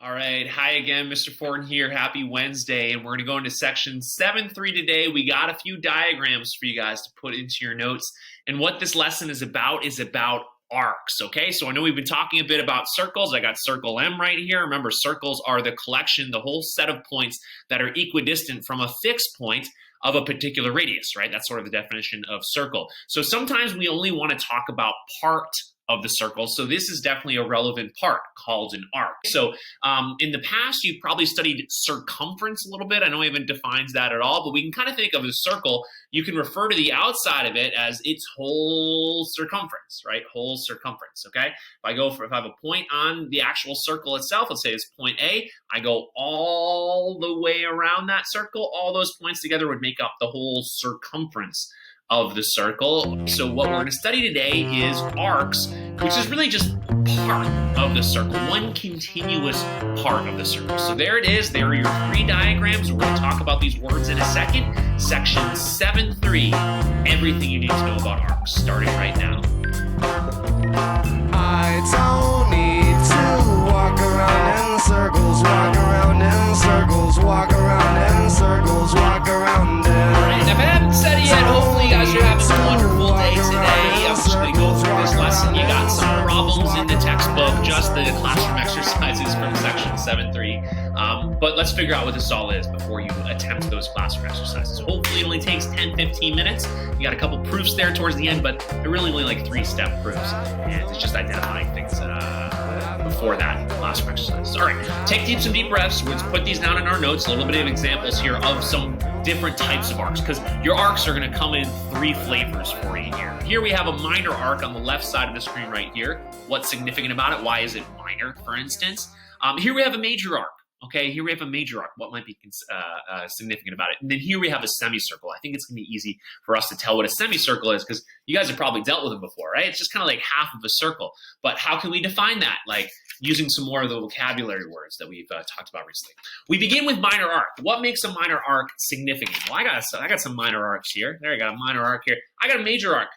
All right. Hi again, Mr. Fortin here. Happy Wednesday. And we're going to go into section 7.3 today. We got a few diagrams for you guys to put into your notes. And what this lesson is about arcs, okay? So I know we've been talking a bit about circles. I got circle M right here. Remember, circles are the collection, the whole set of points that are equidistant from a fixed point of a particular radius, right? That's sort of the definition of circle. So sometimes we only want to talk about part of the circle. So this is definitely a relevant part called an arc. So in the past, you've probably studied circumference a little bit. I know we haven't defined that at all, but we can kind of think of a circle. You can refer to the outside of it as its whole circumference, right? Whole circumference, okay? If I have a point on the actual circle itself, let's say it's point A, I go all the way around that circle. All those points together would make up the whole circumference of the circle. So what we're going to study today is arcs, which is really just part of the circle, one continuous part of the circle. So there it is. There are your three diagrams. We're going to talk about these words in a second. Section 7.3, everything you need to know about arcs, starting right now. I don't need to walk around in circles, walk around in circles, walk around in circles, walk around in. All right, and if I haven't said it yet, hopefully you guys are having a wonderful day today. I'm just going to go through this lesson. You got some problems in the textbook, just the classroom exercises from section 7.3. But let's figure out what this all is before you attempt those classroom exercises. Hopefully it only takes 10-15 minutes. You got a couple proofs there towards the end, but they're really only like 3-step proofs. And it's just identifying things before that classroom exercises. All right, take some deep breaths. Let's put these down in our notes, a little bit of examples here of some different types of arcs, because your arcs are going to come in three flavors for you here. Here we have a minor arc on the left side of the screen right here. What's significant about it? Why is it minor, for instance? Here we have a major arc. Okay, here we have a major arc. What might be significant about it? And then here we have a semicircle. I think it's going to be easy for us to tell what a semicircle is because you guys have probably dealt with them before, right? It's just kind of like half of a circle. But how can we define that? Like using some more of the vocabulary words that we've talked about recently. We begin with minor arc. What makes a minor arc significant? Well, I got some minor arcs here. There, I got a minor arc here. I got a major arc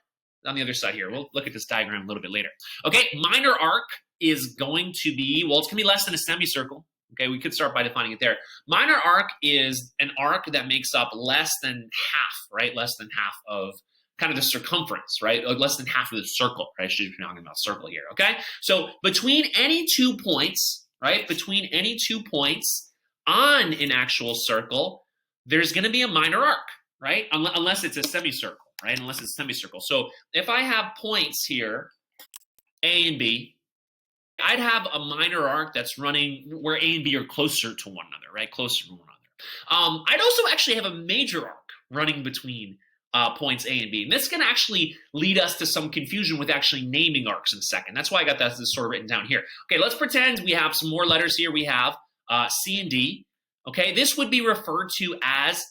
on the other side here. We'll look at this diagram a little bit later. Okay, minor arc is going to be, well, it's going to be less than a semicircle. Okay, we could start by defining it there. Minor arc is an arc that makes up less than half, right? Less than half of kind of the circumference, right? Like less than half of the circle, right? I should be talking about circle here, okay? So between any 2 points, right? Between any 2 points on an actual circle, there's going to be a minor arc, right? Unless it's a semicircle, right? Unless it's a semicircle. So if I have points here, A and B, I'd have a minor arc that's running where A and B are closer to one another, right? Closer to one another. I'd also actually have a major arc running between points A and B. And this can actually lead us to some confusion with actually naming arcs in a second. That's why I got this sort of written down here. Okay, let's pretend we have some more letters here. We have C and D. Okay, this would be referred to as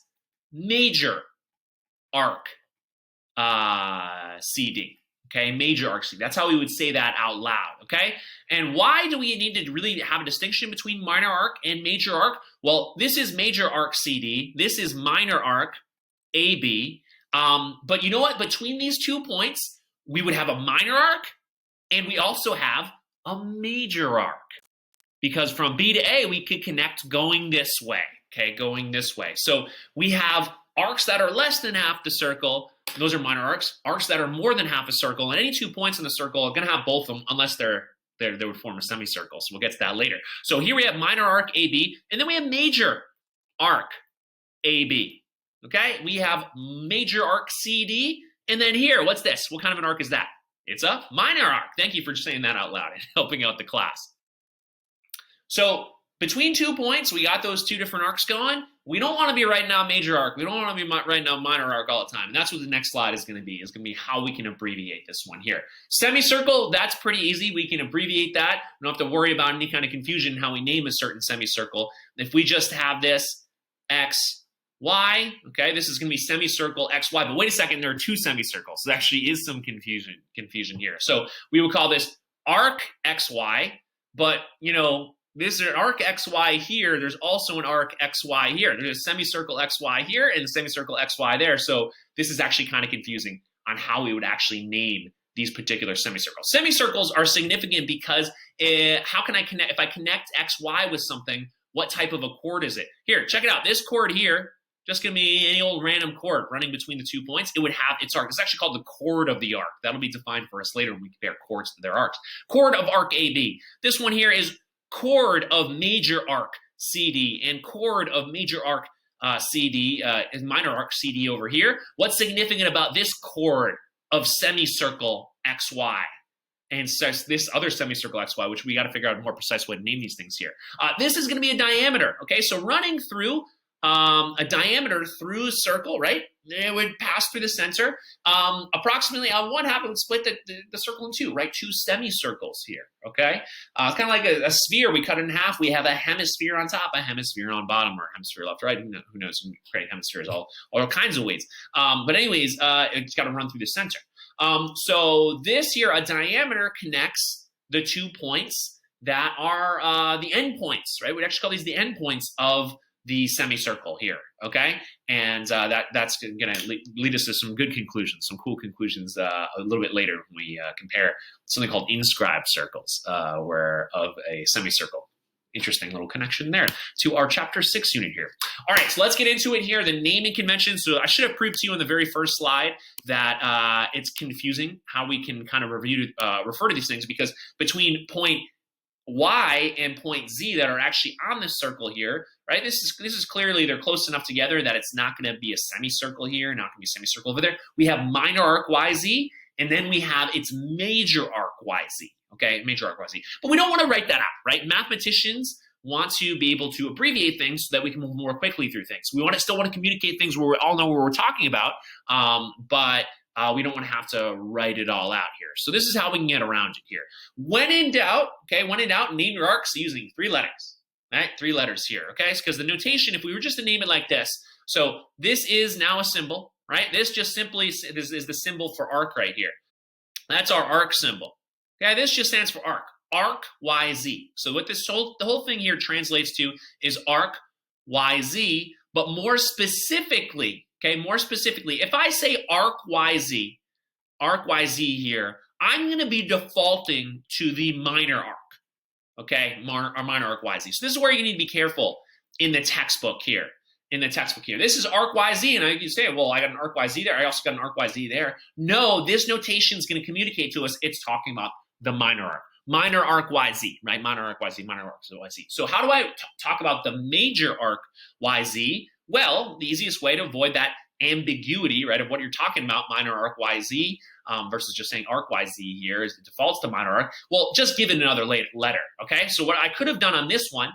major arc CD. Okay, major arc CD. That's how we would say that out loud, okay? And why do we need to really have a distinction between minor arc and major arc? Well, this is major arc CD. This is minor arc AB. But you know what? Between these 2 points, we would have a minor arc, and we also have a major arc. Because from B to A, we could connect going this way, okay? Going this way. So we have arcs that are less than half the circle. Those are minor arcs. Arcs that are more than half a circle, and any 2 points in the circle are going to have both of them unless they would form a semicircle. So we'll get to that later. So here we have minor arc AB, and then we have major arc AB. Okay, we have major arc CD, and then here, what's this? What kind of an arc is that? It's a minor arc. Thank you for saying that out loud and helping out the class. So between 2 points, we got those two different arcs going. We don't want to be writing out major arc. We don't want to be writing out minor arc all the time. And that's what the next slide is going to be. It's going to be how we can abbreviate this one here. Semicircle, that's pretty easy. We can abbreviate that. We don't have to worry about any kind of confusion in how we name a certain semicircle. If we just have this X, Y, okay, this is going to be semicircle X, Y. But wait a second, there are two semicircles. There actually is some confusion here. So we would call this arc X, Y. But, you know, this is an arc XY here. There's also an arc XY here. There's a semicircle XY here and a semicircle XY there. So this is actually kind of confusing on how we would actually name these particular semicircles. Semicircles are significant because how can I connect? If I connect x, y with something, what type of a chord is it? Here, check it out. This chord here, just going to be any old random chord running between the 2 points. It would have its arc. It's actually called the chord of the arc. That'll be defined for us later when we compare chords to their arcs. Chord of arc AB. This one here is chord of major arc CD and chord of major arc CD is minor arc CD over here. What's significant about this chord of semicircle XY? And so this other semicircle XY, which we got to figure out a more precise way to name these things here. This is going to be a diameter, okay? So running through a diameter through a circle, right? It would pass through the center. Approximately on one half, it would split the circle in two, right? 2 semicircles here, okay? It's kind of like a sphere. We cut it in half. We have a hemisphere on top, a hemisphere on bottom, or hemisphere left, right? Who knows? We create hemispheres all kinds of ways. But anyways, it's got to run through the center. So this here, a diameter connects the 2 points that are the endpoints, right? We'd actually call these the endpoints of the semicircle here, okay? And that's going to lead us to some good conclusions, some cool conclusions a little bit later when we compare something called inscribed circles of a semicircle. Interesting little connection there to our chapter 6 unit here. All right, so let's get into it here, the naming convention. So I should have proved to you in the very first slide that it's confusing how we can kind of refer to these things, because between point Y and point Z that are actually on this circle here, right? This is clearly, they're close enough together that it's not going to be a semicircle here, not going to be a semicircle over there. We have minor arc YZ, and then we have its major arc YZ, okay? Major arc YZ. But we don't want to write that out, right? Mathematicians want to be able to abbreviate things so that we can move more quickly through things. We still want to communicate things where we all know what we're talking about, but we don't want to have to write it all out here. So this is how we can get around it here. When in doubt, name your arcs using 3 letters, right? 3 letters here, okay? Because the notation, if we were just to name it like this, so this is now a symbol, right? This just simply is the symbol for arc right here. That's our arc symbol. Okay, this just stands for arc. Arc YZ. So what the whole thing here translates to is arc YZ, but more specifically, if I say arc YZ here, I'm going to be defaulting to the minor arc, okay, our minor arc YZ. So this is where you need to be careful in the textbook here. This is arc YZ, and you say, well, I got an arc YZ there. I also got an arc YZ there. No, this notation is going to communicate to us it's talking about the minor arc. Minor arc YZ, right? Minor arc YZ, minor arc YZ. So how do I talk about the major arc YZ? Well, the easiest way to avoid that ambiguity, right, of what you're talking about, minor arc YZ versus just saying arc YZ here, is it defaults to minor arc. Well, just give it another letter, okay? So what I could have done on this one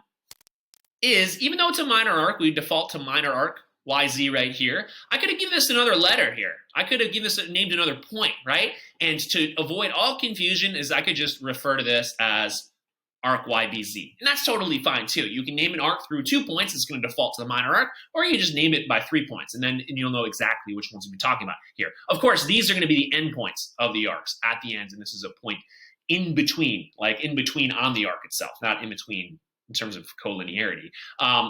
is, even though it's a minor arc, we default to minor arc YZ right here. I could have given this another letter here. I could have given this named another point, right? And to avoid all confusion is I could just refer to this as arc YBZ. And that's totally fine too. You can name an arc through 2 points, it's going to default to the minor arc, or you just name it by 3 points, and you'll know exactly which ones we'll be talking about here. Of course, these are going to be the endpoints of the arcs at the ends, and this is a point in between, like in between on the arc itself, not in between in terms of collinearity.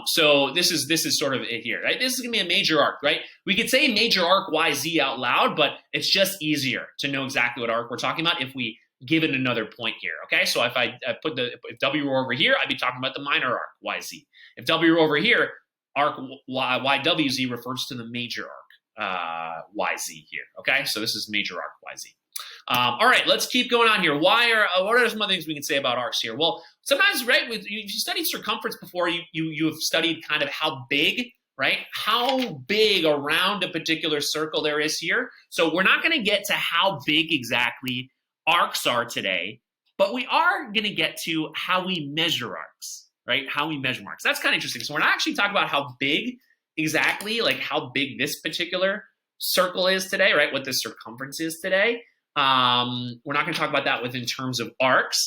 So this is sort of it here, right? This is going to be a major arc, right? We could say major arc YZ out loud, but it's just easier to know exactly what arc we're talking about if we give it another point here, okay? So if if W were over here, I'd be talking about the minor arc YZ. If W were over here, arc YWZ refers to the major arc YZ here, okay? So this is major arc YZ. All right, let's keep going on here. What are some other things we can say about arcs here? Well, sometimes, right, if you studied circumference before, you have studied kind of how big, right? How big around a particular circle there is here. So we're not going to get to how big exactly arcs are today, but we are going to get to how we measure arcs, right? How we measure arcs. That's kind of interesting. So we're not actually talking about how big exactly, like how big this particular circle is today, right? What the circumference is today. We're not going to talk about that in terms of arcs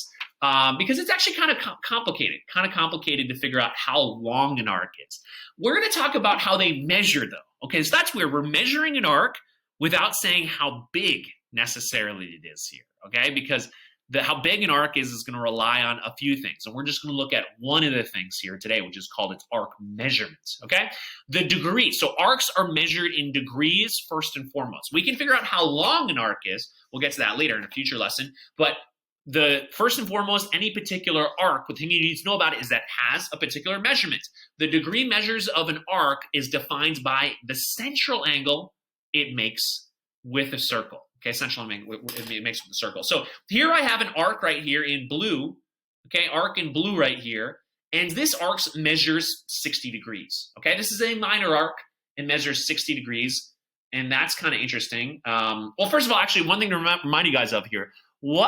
because it's actually kind of complicated to figure out how long an arc is. We're going to talk about how they measure though. Okay, so that's where we're measuring an arc without saying how big necessarily it is here. Okay, because how big an arc is going to rely on a few things. And we're just going to look at one of the things here today, which is called its arc measurements, okay? The degree. So arcs are measured in degrees first and foremost. We can figure out how long an arc is. We'll get to that later in a future lesson. But the first and foremost, any particular arc, the thing you need to know about it is that it has a particular measurement. The degree measures of an arc is defined by the central angle it makes with a circle. Okay, central angle it makes with a circle. So here I have an arc right here in blue. Okay, arc in blue right here. And this arc measures 60 degrees. Okay, this is a minor arc. It measures 60 degrees. And that's kind of interesting. Well, first of all, actually, one thing to remind you guys of here.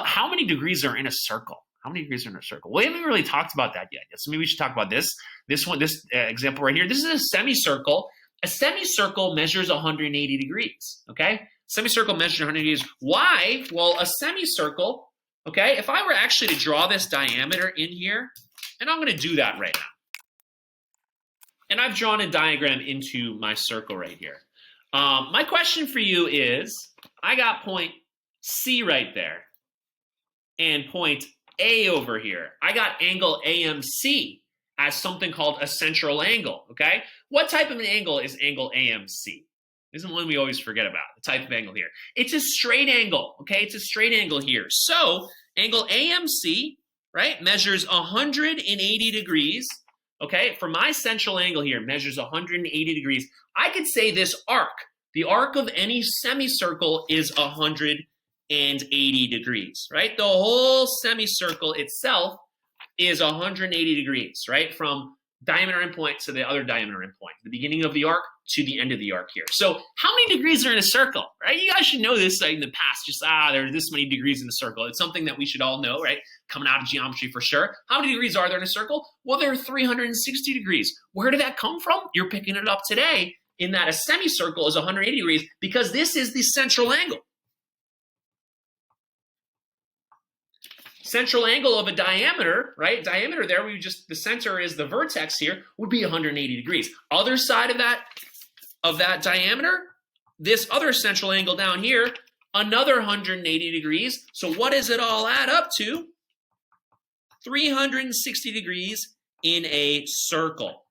How many degrees are in a circle? How many degrees are in a circle? We haven't really talked about that yet. So maybe we should talk about this. This example right here. This is a semicircle. A semicircle measures 180 degrees. Okay, semicircle measures 180 degrees. Why? Well, a semicircle. Okay, if I were actually to draw this diameter in here, and I'm going to do that right now. And I've drawn a diagram into my circle right here. My question for you is, I got point C right there and point A over here. I got angle AMC as something called a central angle, okay? What type of an angle is angle AMC? This is one we always forget about, the type of angle here. It's a straight angle, okay? It's a straight angle here. So angle AMC, right, measures 180 degrees, okay? For my central angle here, measures 180 degrees. I could say this arc, the arc of any semicircle is 180 degrees, right? The whole semicircle itself is 180 degrees, right? From diameter endpoint to the other diameter endpoint, the beginning of the arc to the end of the arc here. So how many degrees are in a circle, right? You guys should know this in the past, just, there are this many degrees in the circle. It's something that we should all know, right? Coming out of geometry for sure. How many degrees are there in a circle? Well, there are 360 degrees. Where did that come from? You're picking it up today in that a semicircle is 180 degrees because this is the central angle. Central angle of a diameter, right? Diameter there, the center is the vertex here, would be 180 degrees. Other side of that diameter, this other central angle down here, another 180 degrees. So what does it all add up to? 360 degrees in a circle.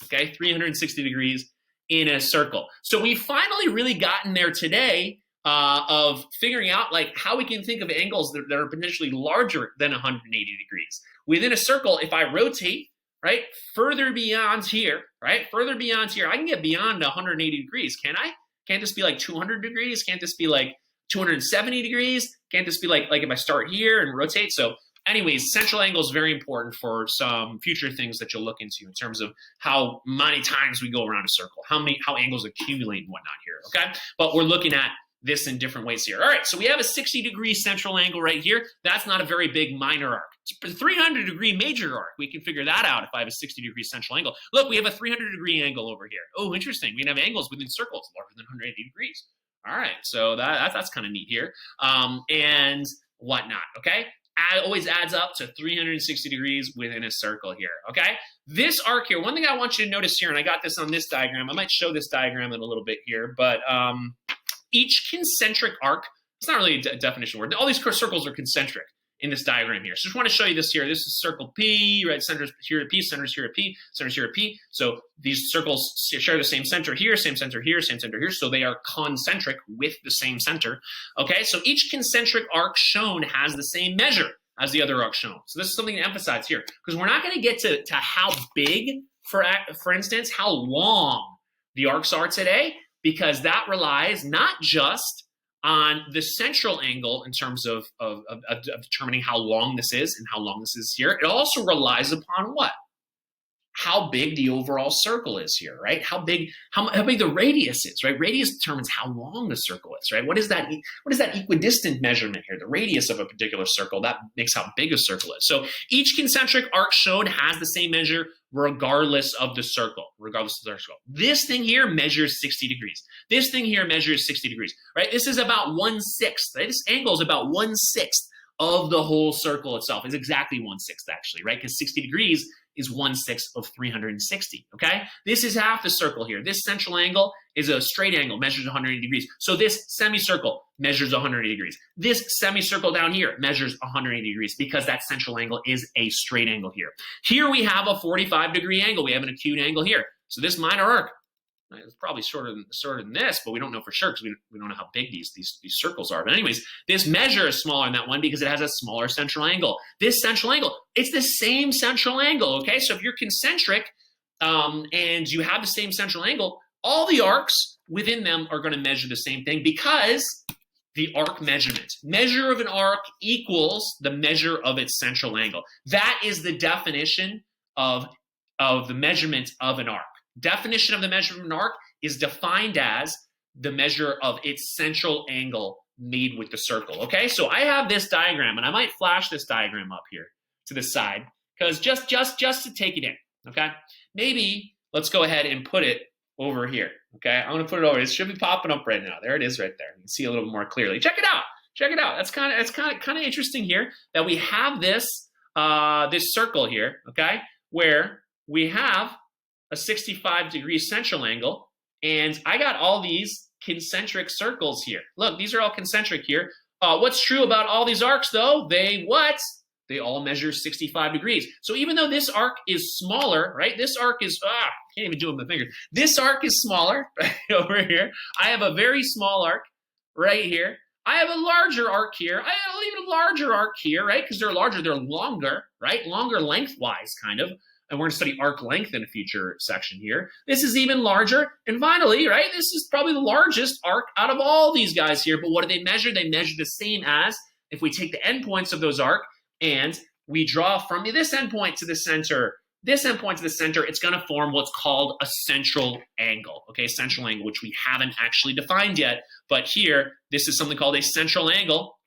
Okay, 360 degrees in a circle. So we've finally really gotten there today of figuring out like how we can think of angles that are potentially larger than 180 degrees. Within a circle, if I rotate, right, further beyond here, right, further beyond here, I can get beyond 180 degrees, can I? Can't this be like 200 degrees? Can't this be like 270 degrees? Can't this be like if I start here and rotate? So anyways, central angle is very important for some future things that you'll look into in terms of how many times we go around a circle, how angles accumulate and whatnot here, okay? But we're looking at this in different ways here. All right, so we have a 60-degree central angle right here. That's not a very big minor arc. It's a 300-degree major arc. We can figure that out if I have a 60-degree central angle. Look, we have a 300-degree angle over here. Oh, interesting. We can have angles within circles larger than 180 degrees. All right, so that's kind of neat here. And whatnot, okay? Always adds up to 360 degrees within a circle here, okay? This arc here, one thing I want you to notice here, and I got this on this diagram. I might show this diagram in a little bit here, but each concentric arc, it's not really a definition word. All these circles are concentric in this diagram here. So just want to show you this here. This is circle P, right? Centers here at P, centers here at P, centers here at P. So these circles share the same center here, same center here, same center here. So they are concentric with the same center. Okay, so each concentric arc shown has the same measure as the other arc shown. So this is something to emphasize here because we're not going to get to how big, for instance, how long the arcs are today, because that relies not just on the central angle in terms of determining how long this is and how long this is here. It also relies upon what? How big the overall circle is here, right? How big the radius is, right? Radius determines how long the circle is, right? What is that equidistant measurement here? The radius of a particular circle, that makes how big a circle is. So each concentric arc shown has the same measure regardless of the circle, This thing here measures 60 degrees. This thing here measures 60 degrees, right? This is about 1/6. Right? This angle is about 1/6 of the whole circle itself. Is exactly 1/6 actually, right? Because 60 degrees is 1/6 of 360, okay? This is half the circle here. This central angle is a straight angle, measures 180 degrees. So this semicircle measures 180 degrees. This semicircle down here measures 180 degrees because that central angle is a straight angle here. Here we have a 45-degree angle. We have an acute angle here. So this minor arc, it's probably shorter than this, but we don't know for sure because we don't know how big these circles are. But anyways, this measure is smaller than that one because it has a smaller central angle. This central angle, it's the same central angle, okay? So if you're concentric and you have the same central angle, all the arcs within them are going to measure the same thing because the arc measurement. Measure of an arc equals the measure of its central angle. That is the definition of the measurement of an arc. Definition of the measurement of an arc is defined as the measure of its central angle made with the circle. Okay, so I have this diagram, and I might flash this diagram up here to the side because just to take it in. Okay, maybe let's go ahead and put it over here. Okay, I'm gonna put it over. It should be popping up right now. There it is, right there. You can see a little more clearly. Check it out. Check it out. That's kind of interesting here that we have this this circle here. Okay, where we have a 65-degree central angle, and I got all these concentric circles here. Look, these are all concentric here. What's true about all these arcs, though? They all measure 65 degrees. So even though this arc is smaller, right? This arc is, can't even do it with my fingers. This arc is smaller right over here. I have a very small arc right here. I have a larger arc here. I have an even larger arc here, right? Because they're larger, they're longer, right? Longer lengthwise, kind of. And we're going to study arc length in a future section here. This is even larger. And finally, right, this is probably the largest arc out of all these guys here. But what do they measure? They measure the same as if we take the endpoints of those arc and we draw from this endpoint to the center, this endpoint to the center, it's going to form what's called a central angle. Okay, central angle, which we haven't actually defined yet. But here, this is something called a central angle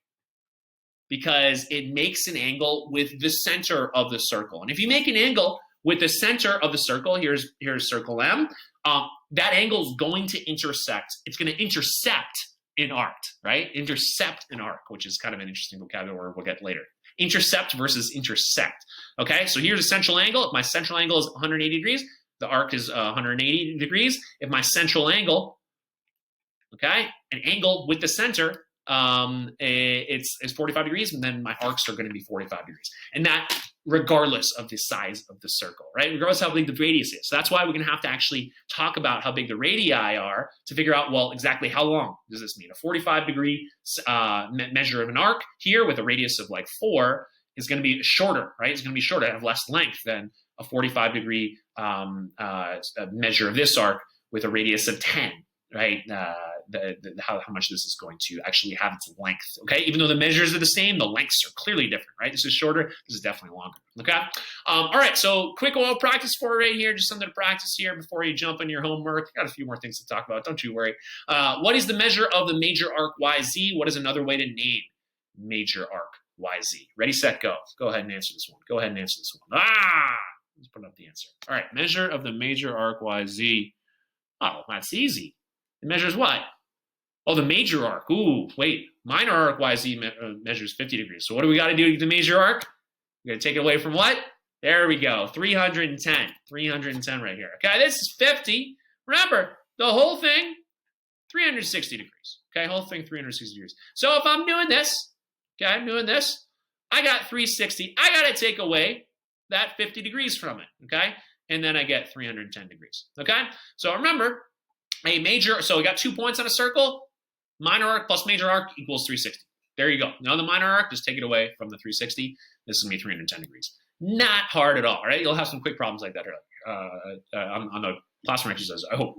because it makes an angle with the center of the circle. And if you make an angle with the center of the circle, here's circle M, that angle is going to intersect. It's going to intercept an arc, right? Intercept an arc, which is kind of an interesting vocabulary word we'll get later. Intercept versus intersect. Okay, so here's a central angle. If my central angle is 180 degrees, the arc is 180 degrees. If my central angle, okay, an angle with the center, it's 45 degrees, and then my arcs are going to be 45 degrees. And that regardless of the size of the circle, right? Regardless of how big the radius is. So that's why we're going to have to actually talk about how big the radii are to figure out, well, exactly how long does this mean? A 45-degree measure of an arc here with a radius of like 4 is going to be shorter, right? It's going to be shorter, have less length than a 45-degree measure of this arc with a radius of 10, right? How much this is going to actually have its length, okay? Even though the measures are the same, the lengths are clearly different, right? This is shorter, this is definitely longer, okay? All right, so quick oil practice for you right here, just something to practice here before you jump on your homework. Got a few more things to talk about, don't you worry. What is the measure of the major arc YZ? What is another way to name major arc YZ? Ready, set, go. Go ahead and answer this one. Go ahead and answer this one. Let's put up the answer. All right, measure of the major arc YZ. Oh, that's easy. It measures what? Oh, the major arc. Ooh, wait. Minor arc YZ measures 50 degrees. So what do we got to do to the major arc? We're going to take it away from what? There we go. 310. 310 right here. Okay, this is 50. Remember, the whole thing, 360 degrees. Okay, whole thing, 360 degrees. So if I'm doing this, okay, I'm doing this, I got 360. I got to take away that 50 degrees from it, okay? And then I get 310 degrees, okay? So remember, a major, so we got 2 points on a circle. Minor arc plus major arc equals 360. There you go. Now the minor arc, just take it away from the 360. This is going to be 310 degrees. Not hard at all, right? You'll have some quick problems like that on the classroom exercises, I hope.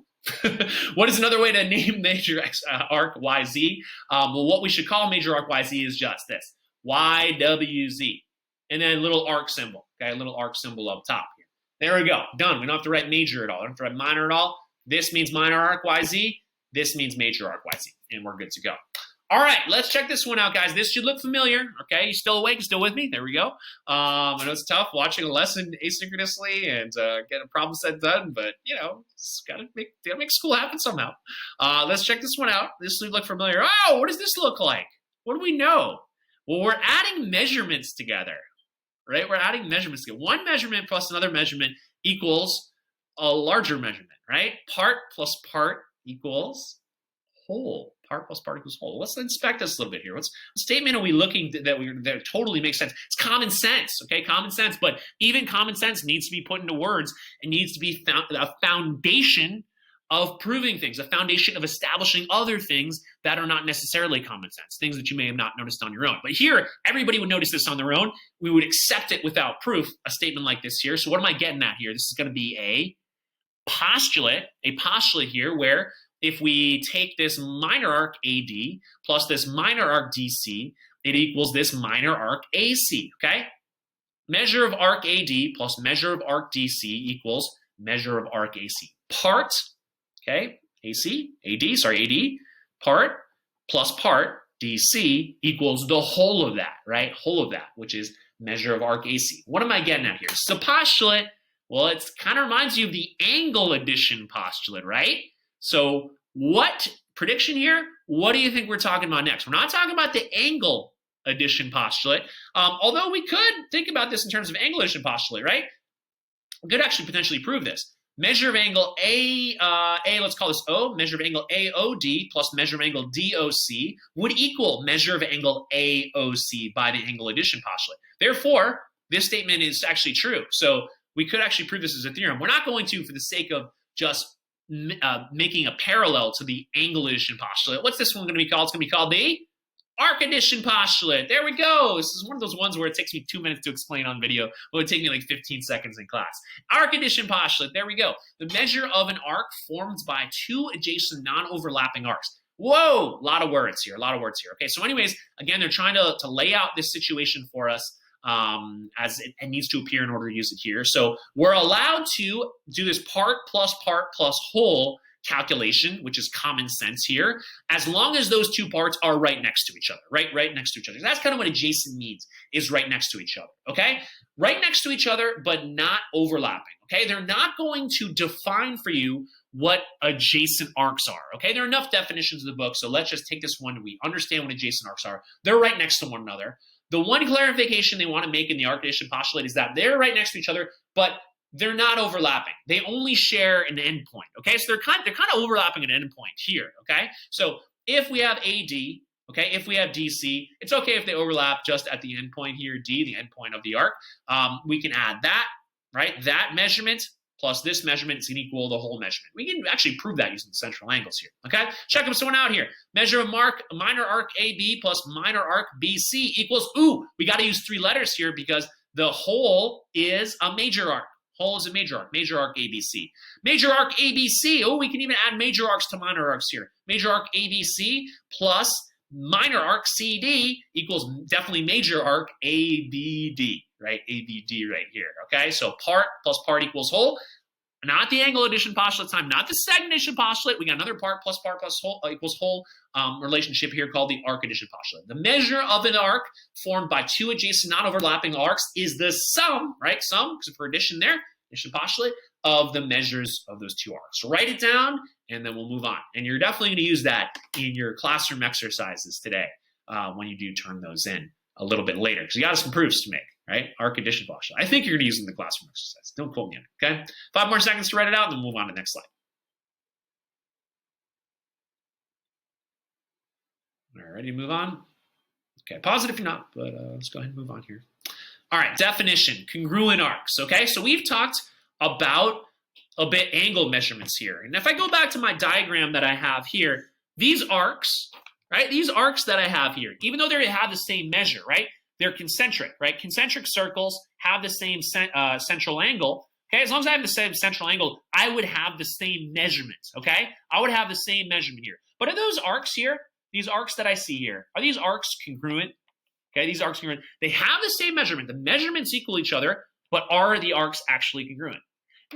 What is another way to name major arc YZ? Well, what we should call major arc YZ is just this, YWZ. And then a little arc symbol, okay? A little arc symbol up top here. There we go. Done. We don't have to write major at all. We don't have to write minor at all. This means minor arc YZ. This means major arc YZ. And we're good to go. All right, let's check this one out, guys. This should look familiar. Okay, you still awake? You still with me? There we go. I know it's tough watching a lesson asynchronously and get a problem set done, but you know, it's gotta make school happen somehow. Let's check this one out. This should look familiar. Oh, what does this look like? What do we know? Well, we're adding measurements together, right? We're adding measurements together. One measurement plus another measurement equals a larger measurement, right? Part plus part equals whole. Part plus part equals whole. Let's inspect this a little bit here. What statement are we looking that totally makes sense? It's common sense, okay? Common sense, but even common sense needs to be put into words. It needs to be a foundation of proving things, a foundation of establishing other things that are not necessarily common sense, things that you may have not noticed on your own. But here, everybody would notice this on their own. We would accept it without proof, a statement like this here. So what am I getting at here? This is going to be a postulate here where if we take this minor arc AD plus this minor arc DC, it equals this minor arc AC, okay? Measure of arc AD plus measure of arc DC equals measure of arc AC. Part, okay, AD, part plus part, DC, equals the whole of that, right? Whole of that, which is measure of arc AC. What am I getting at here? So postulate, well, it kind of reminds you of the angle addition postulate, right? So what prediction here? What do you think we're talking about next? We're not talking about the angle addition postulate, although we could think about this in terms of angle addition postulate, right? We could actually potentially prove this. Measure of angle let's call this O, measure of angle AOD plus measure of angle DOC would equal measure of angle AOC by the angle addition postulate. Therefore, this statement is actually true. So we could actually prove this as a theorem. We're not going to, for the sake of just making a parallel to the angle addition postulate. What's this one going to be called? It's going to be called the arc addition postulate. There we go. This is one of those ones where it takes me 2 minutes to explain on video. It would take me like 15 seconds in class. Arc addition postulate. There we go. The measure of an arc formed by two adjacent non-overlapping arcs. Whoa, a lot of words here. Okay, so anyways, again, they're trying to lay out this situation for us as it needs to appear in order to use it here. So we're allowed to do this part plus whole calculation, which is common sense here, as long as those two parts are right next to each other, right next to each other. That's kind of what adjacent means, is right next to each other, okay? Right next to each other, but not overlapping, okay? They're not going to define for you what adjacent arcs are, okay? There are enough definitions in the book, so let's just take this one. We understand what adjacent arcs are. They're right next to one another. The one clarification they want to make in the arc addition postulate is that they're right next to each other, but they're not overlapping. They only share an endpoint, okay? So they're kind of overlapping an endpoint here, okay? So if we have AD, okay, if we have DC, it's okay if they overlap just at the endpoint here, D, the endpoint of the arc. We can add that, right? That measurement plus this measurement is going to equal the whole measurement. We can actually prove that using the central angles here, okay? Check someone out here. Measure of minor arc AB plus minor arc BC equals, we got to use 3 letters here because the whole is a major arc. Whole is a major arc ABC. Major arc ABC, we can even add major arcs to minor arcs here. Major arc ABC plus minor arc CD equals definitely major arc ABD, right? ABD right here, okay? So part plus part equals whole. Not the angle addition postulate time, not the segment addition postulate. We got another part plus whole equals whole relationship here called the arc addition postulate. The measure of an arc formed by two adjacent non-overlapping arcs is the sum, right? Sum, because for addition there, addition postulate, of the measures of those two arcs. So write it down, and then we'll move on. And you're definitely going to use that in your classroom exercises today when you do turn those in a little bit later, because you got some proofs to make. Right? Arc addition postulate. I think you're going to use it in the classroom exercise. Don't quote me on it, okay? 5 more seconds to write it out, then we'll move on to the next slide. All right, ready to move on? Okay, pause it if you're not, but let's go ahead and move on here. All right, definition, congruent arcs, okay? So we've talked about a bit angle measurements here. And if I go back to my diagram that I have here, these arcs, right? These arcs that I have here, even though they have the same measure, right? They're concentric, right? Concentric circles have the same central angle, okay? As long as I have the same central angle, I would have the same measurement, okay? I would have the same measurement here. But are those arcs here, these arcs that I see here, are these arcs congruent? Okay, these arcs congruent. They have the same measurement. The measurements equal each other, but are the arcs actually congruent?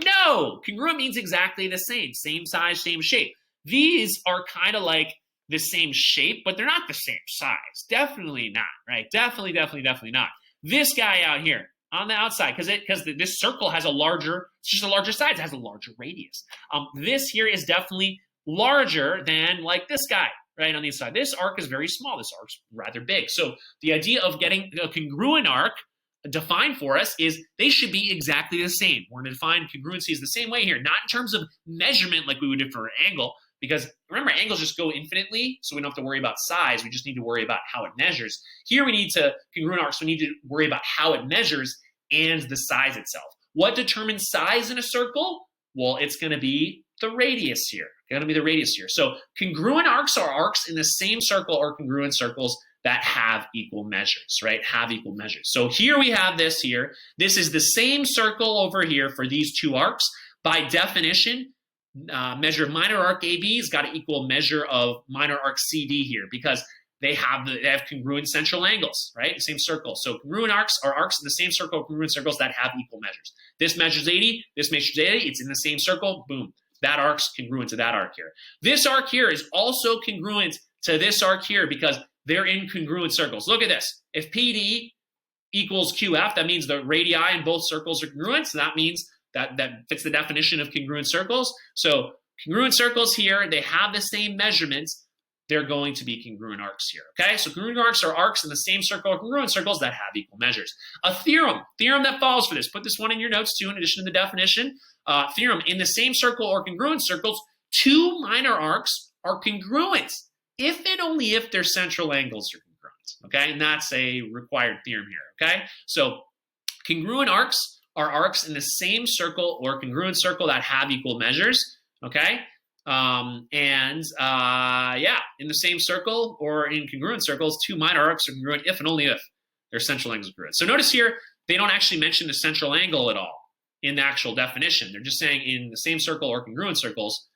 No, congruent means exactly the same size, same shape. These are kind of like the same shape, but they're not the same size. Definitely not, right? Definitely not. This guy out here on the outside, because this circle has it's just a larger size, it has a larger radius. This here is definitely larger than like this guy, right, on the inside. This arc is very small. This arc's rather big. So the idea of getting a congruent arc defined for us is they should be exactly the same. We're going to define congruencies the same way here, not in terms of measurement like we would do for an angle, because remember, angles just go infinitely, so we don't have to worry about size. We just need to worry about how it measures. Here we need to, congruent arcs, we need to worry about how it measures and the size itself. What determines size in a circle? Well, it's going to be the radius here. It's going to be the radius here. So congruent arcs are arcs in the same circle or congruent circles that have equal measures, right? Have equal measures. So here we have this here. This is the same circle over here for these two arcs. By definition, measure of minor arc AB has got to equal measure of minor arc CD here because they have congruent central angles, right? The same circle. So congruent arcs are arcs in the same circle, congruent circles that have equal measures. This measures 80, this measures 80, it's in the same circle, boom. That arc's congruent to that arc here. This arc here is also congruent to this arc here because they're in congruent circles. Look at this. If PD equals QF, that means the radii in both circles are congruent. So that means that fits the definition of congruent circles. So congruent circles here, they have the same measurements. They're going to be congruent arcs here, okay? So congruent arcs are arcs in the same circle or congruent circles that have equal measures. A theorem that follows for this, put this one in your notes too in addition to the definition. Theorem, in the same circle or congruent circles, two minor arcs are congruent if and only if their central angles are congruent, okay? And that's a required theorem here, okay? So congruent arcs are arcs in the same circle or congruent circle that have equal measures, okay? Yeah, in the same circle or in congruent circles, two minor arcs are congruent if and only if their central angles are congruent. So notice here, they don't actually mention the central angle at all in the actual definition. They're just saying in the same circle or congruent circles,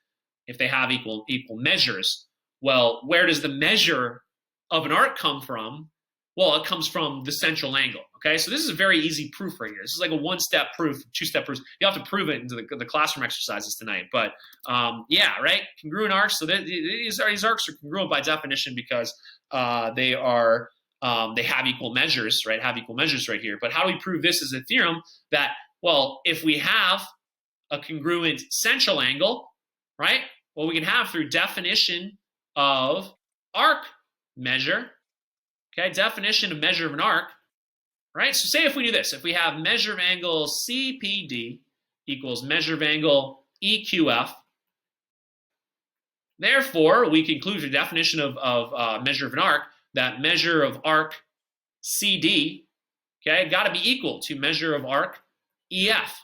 if they have equal measures. Well, where does the measure of an arc come from? Well, it comes from the central angle, okay? So this is a very easy proof right here. This is like a one-step proof, two-step proof. You have to prove it into the classroom exercises tonight. But yeah, right? Congruent arcs. So these arcs are congruent by definition because they have equal measures, right? Have equal measures right here. But how do we prove this as a theorem? That, well, if we have a congruent central angle, right? Well, we can have through definition of arc measure. Okay, definition of measure of an arc, right? So say if we do this, if we have measure of angle CPD equals measure of angle EQF, therefore, we conclude the definition of measure of an arc that measure of arc CD, okay, got to be equal to measure of arc EF,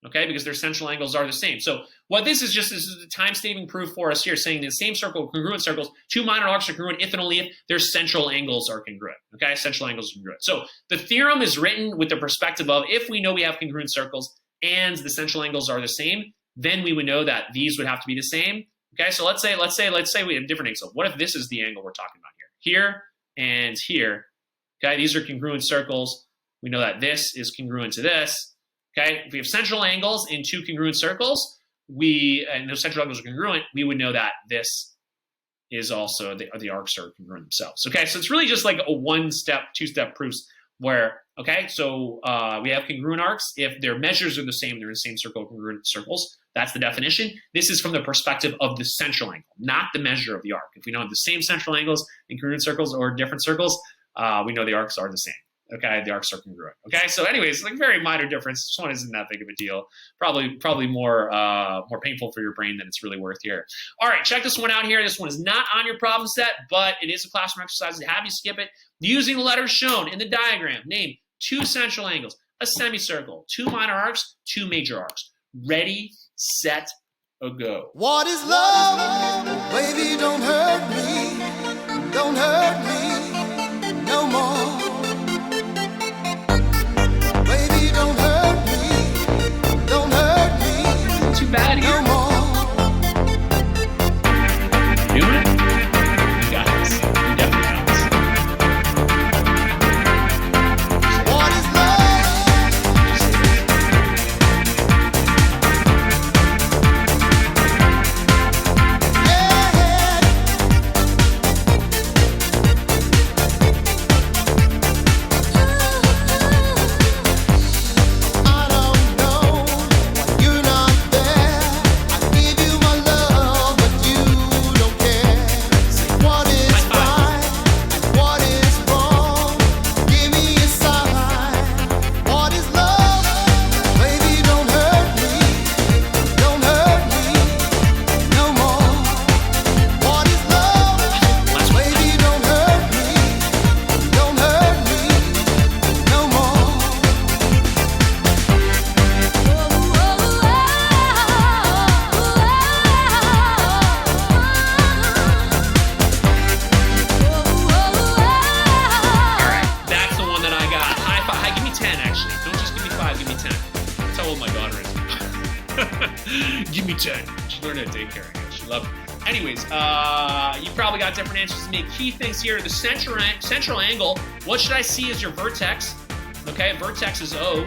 okay, because their central angles are the same. So what this is a time-saving proof for us here, saying in the same circle, congruent circles, two minor arcs are congruent if and only if their central angles are congruent, okay? Central angles are congruent. So the theorem is written with the perspective of if we know we have congruent circles and the central angles are the same, then we would know that these would have to be the same, okay? So let's say we have different angles. So what if this is the angle we're talking about here? Here and here, okay? These are congruent circles. We know that this is congruent to this, okay? If we have central angles in two congruent circles, and those central angles are congruent, we would know that this is also the arcs are congruent themselves. Okay, so it's really just like a one-step, two-step proofs where, okay, so we have congruent arcs. If their measures are the same, they're in the same circle, congruent circles. That's the definition. This is from the perspective of the central angle, not the measure of the arc. If we don't have the same central angles in congruent circles or different circles, we know the arcs are the same. Okay, the arcs are congruent. Okay, so anyways, like very minor difference. This one isn't that big of a deal. Probably more painful for your brain than it's really worth here. All right, check this one out here. This one is not on your problem set, but it is a classroom exercise. Have you skip it using the letters shown in the diagram. Name two central angles, a semicircle, two minor arcs, two major arcs. Ready, set, go. What is love? Baby, don't hurt me. Don't hurt me no more. Baby, don't hurt me. Don't hurt me. Too bad here. No more. Doing it? You got this. You definitely got this. What is love? Yeah. Give me 10. She learned at daycare. She loved it. Anyways, you probably got different answers to me. Key things here, the central angle. What should I see as your vertex? Okay, vertex is O.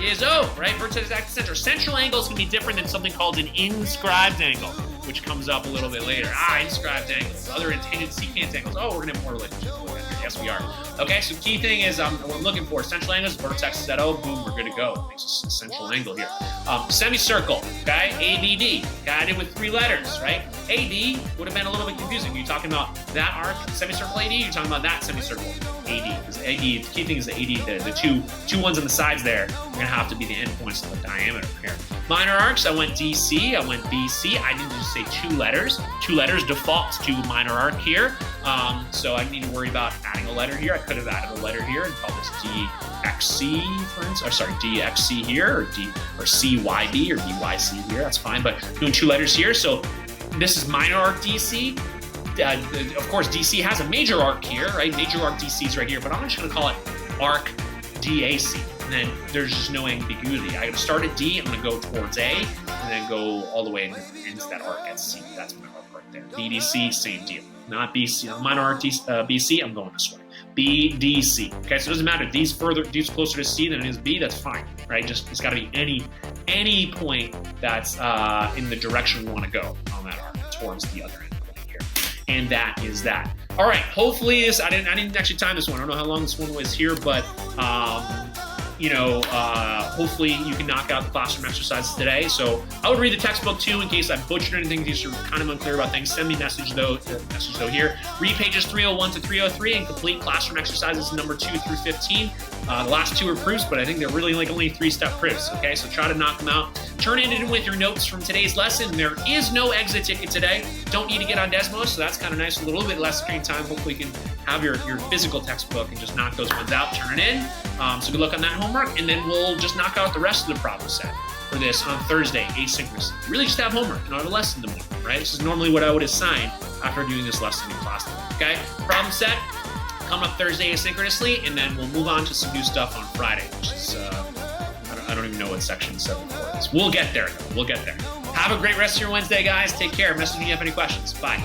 Is O, right? Vertex is at the center. Central angle is going to be different than something called an inscribed angle, which comes up a little bit later. Inscribed angles. Other intended secant angles. Oh, we're going to have more relationships. Yes, we are. Okay, so key thing is what I'm looking for. Central angles, vertex is at O. Boom, we're good to go. Makes a central angle here. Semicircle, okay? ABD. Guided with 3 letters, right? AD would have been a little bit confusing. You're talking about that arc, semicircle AD, you're talking about that semicircle AD. Because AD, the key thing is the AD, the two ones on the sides there are going to have to be the endpoints of the diameter here. Minor arcs, I went DC, I went BC. I didn't just say 2 letters. 2 letters defaults to minor arc here. So I didn't need to worry about adding a letter here. I could have added a letter here and called this DXC, for instance. Or sorry, DXC here, or CYB, or DYC here. That's fine, but doing 2 letters here. So this is minor arc DC. Of course, DC has a major arc here, right? Major arc DC is right here, but I'm just going to call it arc DAC. And then there's just no ambiguity. I start at D, I'm going to go towards A, and then go all the way into that arc at C. That's my arc right there. BDC, same deal. Not BC, minor arc BC, I'm going this way. BDC. Okay, so it doesn't matter. D's closer to C than it is B, that's fine, right? Just it's got to be any point that's in the direction we want to go on that arc towards the other end point here. And that is that. All right, hopefully this, I didn't actually time this one. I don't know how long this one was here, but hopefully you can knock out the classroom exercises today. So I would read the textbook too in case I butchered anything, in case you're kind of unclear about things. Send me a message though here. Read pages 301 to 303 and complete classroom exercises number 2 through 15. The last 2 are proofs, but I think they're really like only 3-step proofs, okay? So try to knock them out. Turn it in with your notes from today's lesson. There is no exit ticket today. Don't need to get on Desmos, so that's kind of nice. A little bit less screen time. Hopefully you can have your physical textbook and just knock those ones out, turn it in. So good luck on that homework, and then we'll just knock out the rest of the problem set for this on Thursday, asynchronous. Really just have homework and not a lesson tomorrow, right? This is normally what I would assign after doing this lesson in class today, okay? Problem set coming up Thursday asynchronously, and then we'll move on to some new stuff on Friday, which is, I don't even know what section 7.4 is. We'll get there, though. We'll get there. Have a great rest of your Wednesday, guys. Take care. Message me if you have any questions. Bye.